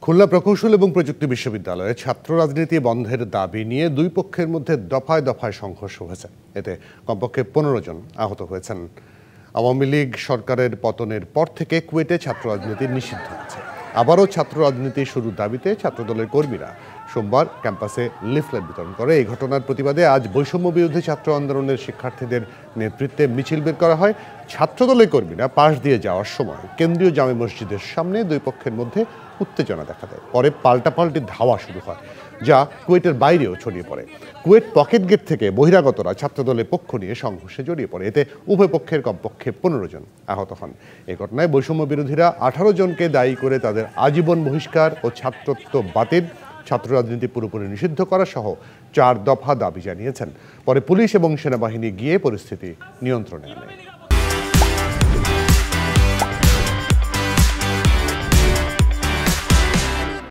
খুলনা প্রকৌশল এবং প্রযুক্তি বিশ্ববিদ্যালয়ে ছাত্র রাজনীতি বন্ধের দাবি নিয়ে দুই পক্ষের মধ্যে দফায় দফায় সংঘর্ষ হয়েছে। এতে কমপক্ষে 15 জন আহত হয়েছেন। আওয়ামী লীগ সরকারের পতনের পর থেকে কুয়েটে ছাত্র রাজনীতি নিষিদ্ধ আছে। আবারও ছাত্র রাজনীতি শুরুর দাবিতে ছাত্রদলের কর্মীরা সোমবার ক্যাম্পাসে লিফলেট বিতরণ করে। এই ঘটনার প্রতিবাদে আজ বৈষম্য বিরোধী ছাত্র আন্দোলনের শিক্ষার্থীদের নেতৃত্বে মিছিল বের করা হয়। ছাত্রদলের কর্মীরা পাশ দিয়ে যাওয়ার সময় কেন্দ্রীয় জামে মসজিদের সামনে দুই পক্ষের মধ্যে উত্তেজনা দেখা দেয়। পরে পাল্টাপাল্টি ধাওয়া শুরু হয়, যা কুয়েটের বাইরেও ছড়িয়ে পড়ে। কুয়েট পকেট গেট থেকে বহিরাগতরা ছাত্রদলের পক্ষ নিয়ে সংঘর্ষে জড়িয়ে পড়ে। এতে উভয় পক্ষের কমপক্ষে 15 জন আহত হন। এই ঘটনায় বৈষম্য বিরোধীরা 18 জনকে দায়ী করে তাদের আজীবন বহিষ্কার ও ছাত্রত্ব বাতিল, ছাত্র রাজনীতি পুরোপুরি নিষিদ্ধ করা সহ 4 দফা দাবি জানিয়েছেন। পরে পুলিশ এবং সেনাবাহিনী গিয়ে পরিস্থিতি নিয়ন্ত্রণে আনে।